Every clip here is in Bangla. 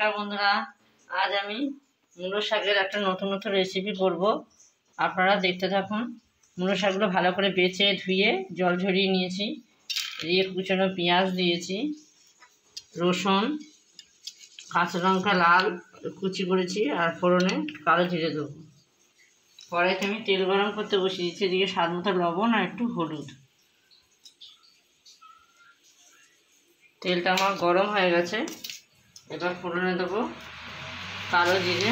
নমস্কার বন্ধুরা, আজ আমি মূলো শাকের একটা নতুন রেসিপি করব। আপনারা দেখতে থাকুন। মূলো শাকগুলো ভালো করে বেছে ধুয়ে জল ঝরিয়ে নিয়েছি, দিয়ে কুচানো পেঁয়াজ দিয়েছি, রসুন, কাঁচা লঙ্কা লাল কুচি করেছি, আর ফোড়নে কালো জিরে দেবো। কড়াইতে আমি তেল গরম করতে বসিয়ে দিচ্ছি, এদিকে স্বাদ মতো লবণ আর একটু হলুদ। তেলটা আমার গরম হয়ে গেছে, এবার ফোড়নে দেবো কালো জিরে,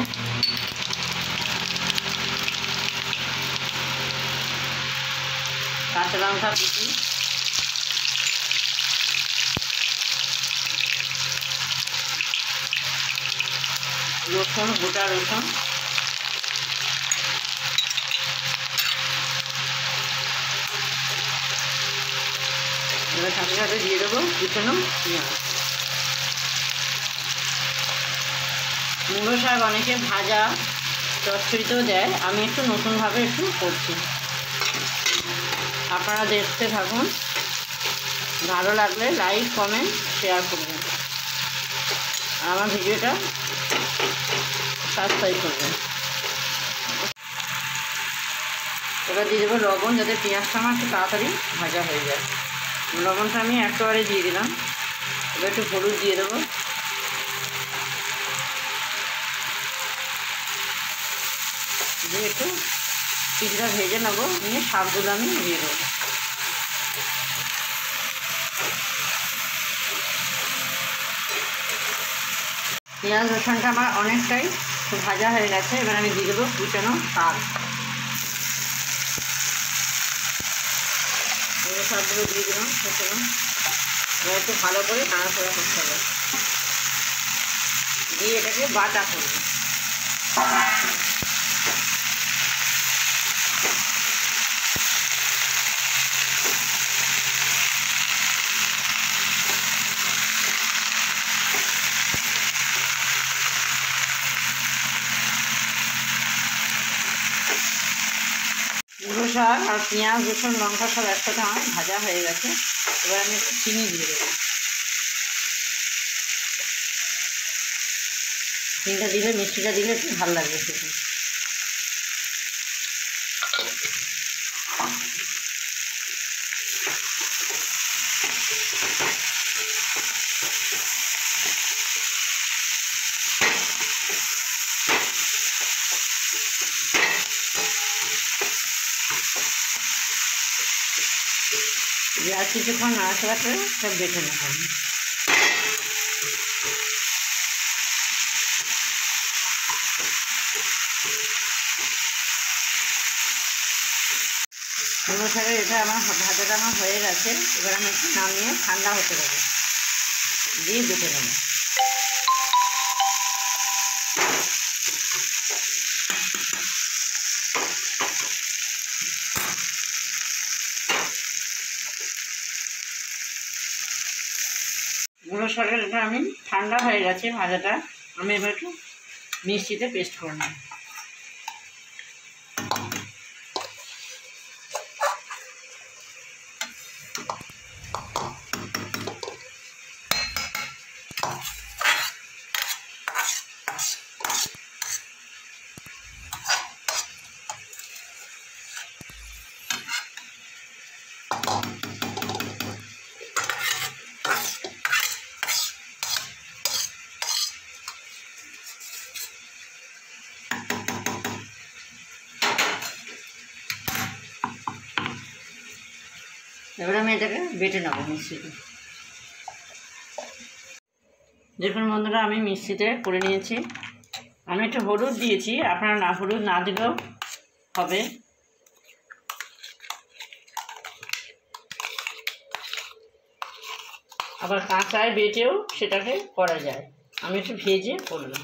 কাঁচা লঙ্কা কুচি, রসুন, গোটা রসুন, এবার সাথে সাথে দিয়ে দেবো কুচানো পেঁয়াজ। মূলো শাক অনেকে ভাজা চচ্চড়িতেও দেয়, আমি একটু নতুনভাবে একটু করছি। আপনারা দেখতে থাকুন, ভালো লাগলে লাইক কমেন্ট শেয়ার করবেন, আর আমার ভিডিওটা সাবস্ক্রাইব করবেন। এবার দিয়ে দেবো লবণ, যাতে পেঁয়াজটা আমার একটু তাড়াতাড়ি ভাজা হয়ে যায়। লবণটা আমি একেবারে দিয়ে দিলাম। এবার একটু হলুদ দিয়ে দেবো, দিয়ে একটু কিছুটা ভেজে নেবো, নিয়ে শাকগুলো আমি দিয়ে দেবো। পেঁয়াজ রসুনটা আমার অনেকটাই ভাজা হয়ে গেছে, এবার আমি দিয়ে দেবো কুচানো শাক। শাকগুলো দিয়ে দিলাম কুচানো, এবার একটু ভালো করে নাড়াচাড়া করতে হবে, দিয়ে এটাকে বাটা করবো। মূলো শাক আর পেঁয়াজ রসুন লঙ্কা সব একসাথে আমার ভাজা হয়ে গেছে, এবার আমি একটু চিনি দিয়ে দেবো। চিনিটা দিলে, মিষ্টিটা দিলে একটু ভালো লাগবে খেতে। আর কিছুক্ষণ নাড়াচাড়া করে সব বেটে নেব। মূলো শাকের এটা আমার ভাজাটা আমার হয়ে গেছে, এবার আমি একটু নামিয়ে ঠান্ডা হতে দেবো, দিয়ে বেটে নেব। মূলো শাকের এটা আমি ঠান্ডা হয়ে গেছে ভাজাটা, আমি এবার একটু মিক্সিতে পেস্ট করে নেব। এবার আমি এটাকে বেটে নেবো মিক্সিতে। দেখুন বন্ধুরা, আমি মিক্সিতে করে নিয়েছি। আমি একটু হলুদ দিয়েছি, আপনারা না হলুদ না দিলেও হবে। আবার কাঁচায় বেটেও সেটাকে করা যায়, আমি একটু ভেজে করলাম।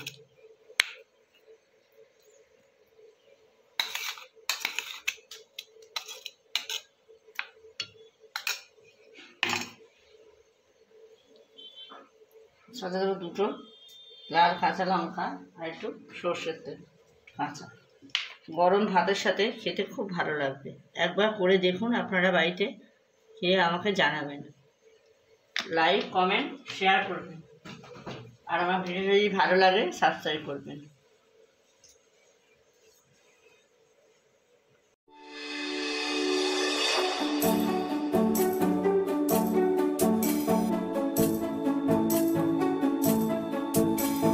সাথে দেবো দুটো লাল কাঁচা লঙ্কা আর একটু সর্ষের তেল কাঁচা। গরম ভাতের সাথে খেতে খুব ভালো লাগবে। একবার করে দেখুন আপনারা বাড়িতে, খেয়ে আমাকে জানাবেন। লাইক কমেন্ট শেয়ার করবেন। আর আমার ভিডিও যদি ভালো লাগে সাবস্ক্রাইব করবেন।